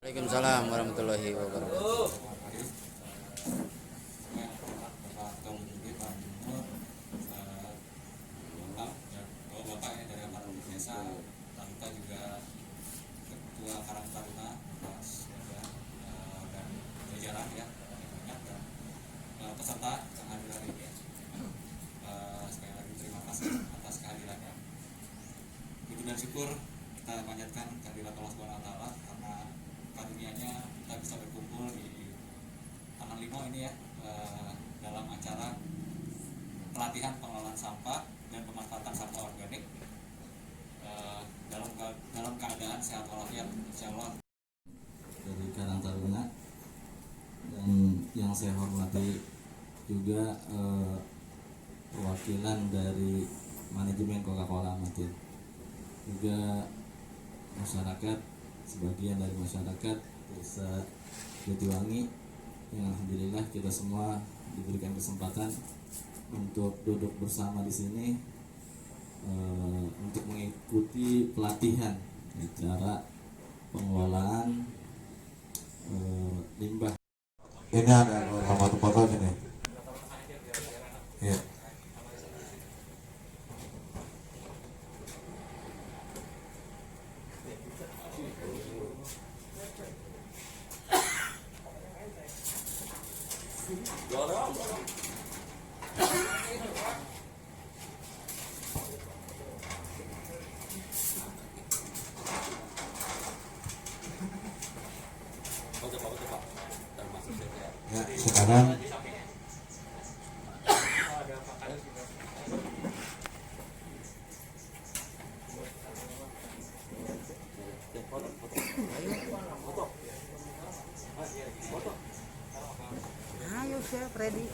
Waalaikumsalam warahmatullahi wabarakatuh. Bapak ya dari aparat desa, tanpa juga ketua Karang Taruna, Mas dan jajaran ya, dan peserta yang hadir hari ini. Sekali lagi terima kasih atas kehadirannya. Puji dan syukur kita panjatkan kehadirat Allah Subhanahu Wa Taala karena karunia-Nya kita bisa berkumpul di Taman Limau ini ya, dalam acara pelatihan pengelolaan sampah dan pemanfaatan sampah organik dalam keadaan sehat walafiat, insyaallah. Dari Karang Taruna, dan yang saya hormati juga perwakilan dari manajemen Coca-Cola Amatir, juga masyarakat, sebagian dari masyarakat desa Jatiwangi yang alhamdulillah kita semua diberikan kesempatan untuk duduk bersama di sini untuk mengikuti pelatihan cara pengelolaan limbah. Ini ada foto ini. Ya. Ya, sekarang Ayo siap ready.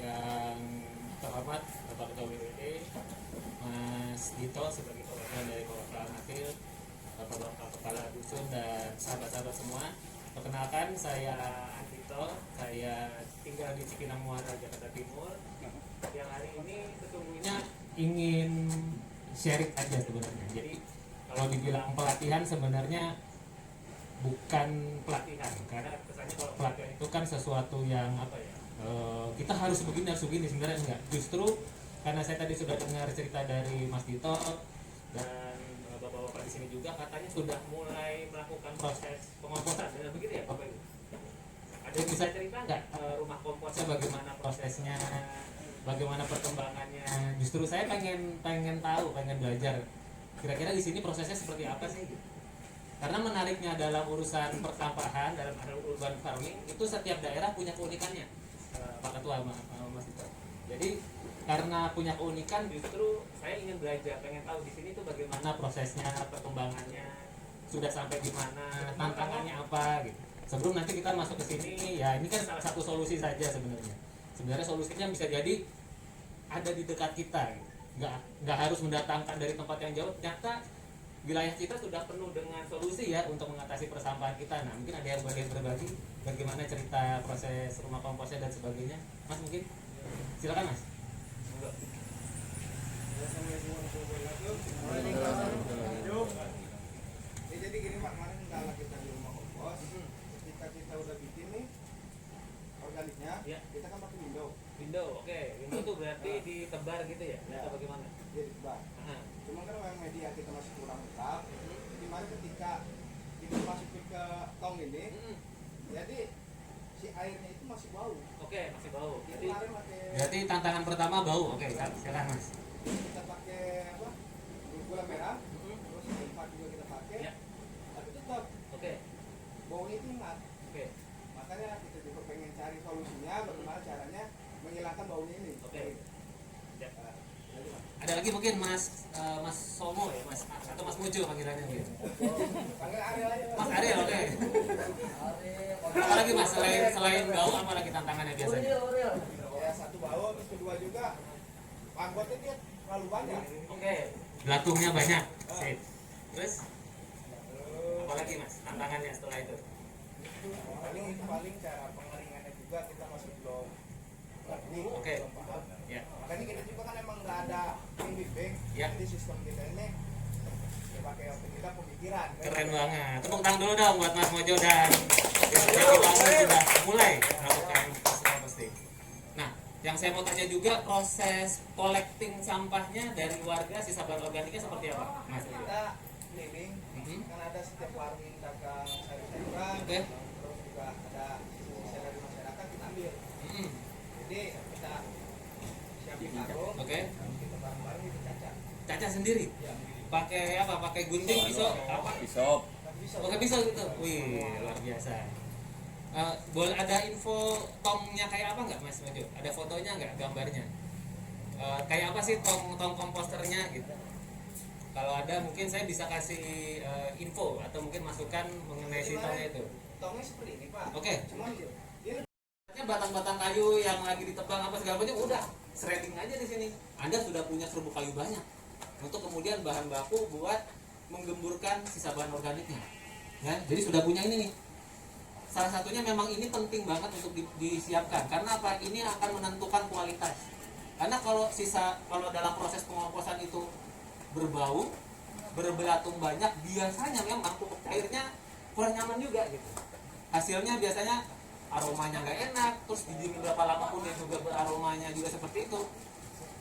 Yang terhormat Bapak Ketua BPD, Mas Dito sebagai perwakilan dari Coca-Cola Amatir, Bapak-bapak kepala dusun dan sahabat-sahabat semua. Perkenalkan, saya Dito, saya tinggal di Cipinang Muara, Jakarta Timur. Yang hari ini sesungguhnya ingin sharing aja sebenarnya. Jadi kalau dibilang pelatihan sebenarnya bukan pelatihan, karena kesannya kalau pelatihan itu kan sesuatu yang apa ya, kita harus begini sebenarnya enggak. Justru karena saya tadi sudah dengar cerita dari Mas Dito dan bapak-bapak di sini juga katanya sudah mulai melakukan proses pengomposan, benar begitu ya Bapak Ibu? Ada yang bisa cerita nggak rumah komposnya bagaimana prosesnya, bagaimana perkembangannya? Justru saya pengen tahu, pengen belajar. Kira-kira di sini prosesnya seperti apa sih? Karena menariknya dalam urusan persampahan, dalam urban farming itu setiap daerah punya keunikannya, Pak Ketua, Mas Dito. Jadi karena punya keunikan, justru saya ingin belajar, pengen tahu di sini tuh bagaimana prosesnya, perkembangannya, sudah sampai di mana, tantangannya apa gitu. Sebelum nanti kita masuk ke sini, ya ini kan salah satu solusi saja sebenarnya. Sebenarnya solusinya bisa jadi ada di dekat kita, gitu. Nggak harus mendatangkan dari tempat yang jauh. Ternyata wilayah kita sudah penuh dengan solusi ya untuk mengatasi persampahan kita. Nah, mungkin ada yang berbagi bagaimana cerita proses rumah komposnya dan sebagainya. Mas, mungkin silakan Mas. Jadi gini Pak, kemarin kalau kita di rumah kompos, ketika kita udah bikin nih organiknya, Ya. kita kan pakai window. Window, oke. Window itu berarti ditebar gitu ya? Ya. Atau bagaimana? Dia ditebar. Cuma kan memang media kita masih kurang lengkap. Jadi mari ketika kita masukin ke tong ini, jadi si airnya itu masih bau. Oke, masih bau. Jadi kemarin pakai Berarti tantangan pertama bau. Oke, silakan Mas. kita pakai apa? Gula merah, terus tempat juga kita pakai. Ya. Tapi tetap Oke. baunya itu ingat. Oke. Makanya kita juga pengen cari solusinya bagaimana caranya menghilangkan baunya ini. Oke. Ya. Jadi, Mas. Ada lagi mungkin Mas Mas Somo ya, Mas atau Mas Mujo panggilannya gitu. Panggil Ariel aja. Mas Ariel, oke. Apa lagi Mas selain bau, apa lagi tantangannya biasanya? Ya satu bau, terus kedua juga anggotnya dia terlalu banyak. Oke. Belatungnya banyak. Sip. Terus lagi Mas tantangannya setelah itu? paling cara pengeringannya juga kita masih belum ngerti, Oke. belum paham. Ya. Makanya kita juga kan emang nggak ada bimbing. Ya. Jadi sistem kita ini ya pakai otak kita pemikiran. kan? Keren banget. Tepuk tangan dulu dong buat Mas Mojo dan Jatiwangi sudah mulai melakukan composting. Nah, yang saya mau tanya juga proses collecting sampahnya dari warga sisa bahan organiknya seperti apa, Mas? Kita keliling, Mhm. kan ada setiap warung yang dagang sayur-sayuran, Oke. terus juga ada sisa dari masyarakat kita ambil. Mhm. Jadi kita siapin karung, Oke. kita bareng-bareng kita cacat. Caca sendiri. Ya, Pakai apa? Pakai gunting, pisau, apa? Pisau. tapi bisa. Pakai pisau gitu. Wih, luar biasa. Boleh ada info tongnya kayak apa nggak Mas Mojo? Ada fotonya nggak, gambarnya? Kayak apa sih tong komposternya gitu? Kalau ada mungkin saya bisa kasih info atau mungkin masukan mengenai si tongnya itu. Tongnya seperti ini Pak. Oke. Cuman dia Batang-batang kayu yang lagi ditebang apa segala macam udah shredding aja di sini. Anda sudah punya serbuk kayu banyak untuk kemudian bahan baku buat menggemburkan sisa bahan organiknya. Ya, jadi sudah punya ini nih. Salah satunya memang ini penting banget untuk disiapkan karena apa? Ini akan menentukan kualitas. Karena kalau dalam proses pengomposan itu berbau, berbelatung banyak, biasanya memang pupuk cairnya kurang nyaman juga gitu. Hasilnya biasanya aromanya nggak enak, terus didiemin berapa lama pun dia juga beraromanya juga seperti itu.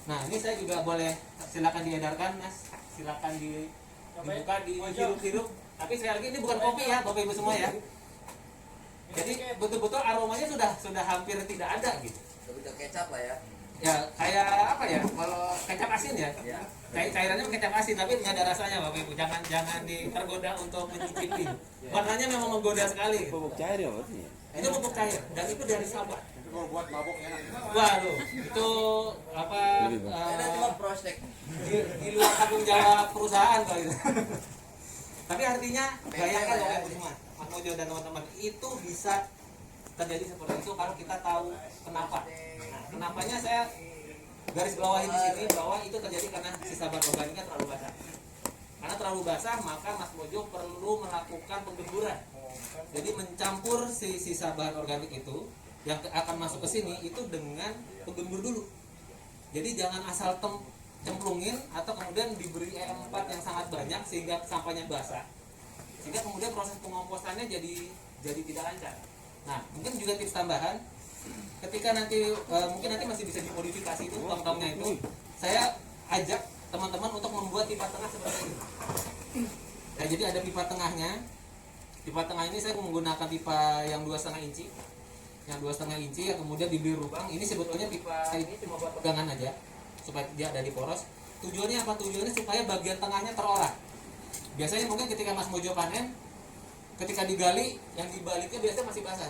Nah ini saya juga boleh silakan diedarkan Mas, silakan dibuka, dihirup-hirup. Tapi sekali lagi ini bukan kopi ya, Bapak Ibu semua ya. Jadi betul-betul aromanya sudah hampir tidak ada gitu. Lebih ke kecap lah ya. Ya kayak apa ya? Kalau kecap asin ya. Ya. Cairannya kecap asin tapi nggak ada rasanya Bapak Ibu. Jangan tergoda untuk mencicipi. Warnanya memang menggoda sekali. Bubuk cair ya berarti. Itu pupuk cair dan itu dari Sabah. kalau buat mabuk enak. Waduh, itu apa? Prospek. Di luar tanggung jawab perusahaan kalau itu. Tapi artinya bayangkan Bapak Ibu semua, Mas Mojo dan teman-teman, itu bisa terjadi seperti itu kalau kita tahu kenapa. Nah, kenapanya saya garis bawahi di sini bahwa itu terjadi karena sisa bahan organiknya terlalu basah. Karena terlalu basah, maka Mas Mojo perlu melakukan penggemburan. Jadi mencampur si sisa bahan organik itu yang akan masuk ke sini itu dengan penggembur dulu. Jadi jangan asal cemplungin atau kemudian diberi E4 yang sangat banyak sehingga sampahnya basah. Sehingga kemudian proses pengomposannya jadi tidak lancar. Nah, mungkin juga tips tambahan ketika nanti mungkin nanti masih bisa dimodifikasi itu tong-tongnya itu. Saya ajak teman-teman untuk membuat pipa tengah seperti ini. Nah, jadi ada pipa tengahnya. Pipa tengah ini saya menggunakan pipa yang 2,5 inci. Yang 2,5 inci yang kemudian diberi lubang. Ini sebetulnya pipa ini cuma buat pegangan aja supaya dia ada di poros. Tujuannya apa? Tujuannya supaya bagian tengahnya terolah. Biasanya mungkin ketika Mas Mojo panen, ketika digali, yang dibaliknya biasanya masih basah.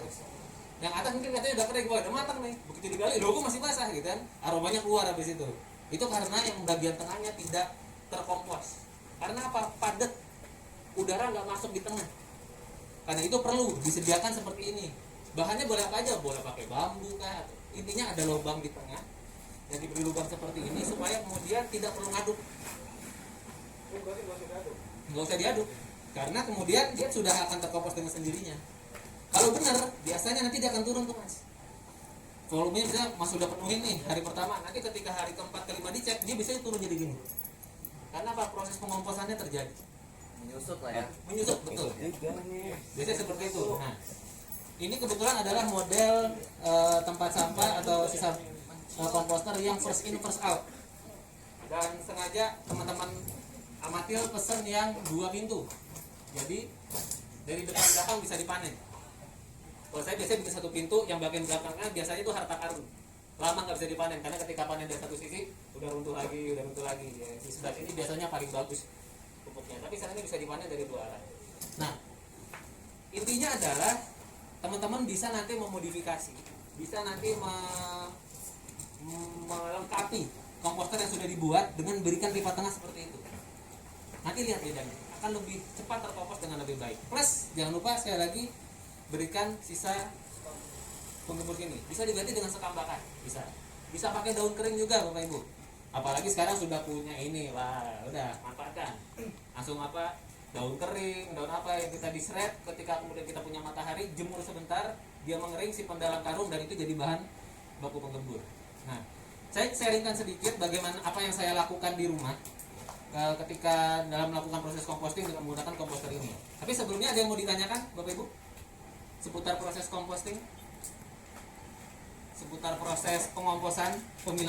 Yang atas mungkin katanya udah kering, udah matang nih. Begitu digali, loh kok masih basah gitu kan? Aromanya keluar habis itu. Itu karena yang bagian tengahnya tidak terkompos. Karena apa? Padat. Udara nggak masuk di tengah. Karena itu perlu disediakan seperti ini. Bahannya boleh apa aja, boleh pakai bambu kah? Intinya ada lubang di tengah yang diberi lubang seperti ini supaya kemudian tidak perlu ngaduk. Nggak usah diaduk, karena kemudian dia sudah akan terkompos dengan sendirinya. Kalau benar, biasanya nanti dia akan turun tuh Mas. Volumenya bisa Mas sudah penuhin nih hari pertama, nanti ketika hari keempat kelima dicek dia bisa turun jadi gini. Karena apa? Proses pengomposannya terjadi. Menyusut lah ya. Menyusut betul. Biasanya seperti itu. Nah, ini kebetulan adalah model tempat sampah atau sisa komposter yang first in first out. Dan sengaja teman-teman amatir pesen yang 2 pintu. Jadi dari depan belakang bisa dipanen. Kalau saya biasanya bikin 1 pintu, yang bagian belakangnya biasanya itu harta karun. Lama nggak bisa dipanen karena ketika panen dari satu sisi udah runtuh lagi. Ya, di sebelah sini biasanya paling bagus pupuknya. Tapi sekarang ini bisa dipanen dari 2 arah. Nah, intinya adalah teman-teman bisa nanti memodifikasi, bisa nanti melengkapi komposter yang sudah dibuat dengan berikan pipa tengah seperti itu. Nanti lihat bedanya, akan lebih cepat terkompos dengan lebih baik. Plus jangan lupa sekali lagi berikan sisa penggembur ini. Bisa diganti dengan sekam bakar, bisa pakai daun kering juga Bapak Ibu. Apalagi sekarang sudah punya ini, wah udah manfaatkan. Langsung daun kering, daun apa yang kita diseret, ketika kemudian kita punya matahari, jemur sebentar, dia mengering, simpan dalam karung, dan itu jadi bahan baku penggembur. Nah, saya sharingkan sedikit bagaimana apa yang saya lakukan di rumah ketika dalam melakukan proses composting dengan menggunakan komposter ini. Tapi sebelumnya ada yang mau ditanyakan, Bapak Ibu? Seputar proses composting? Seputar proses pengomposan, pemilihan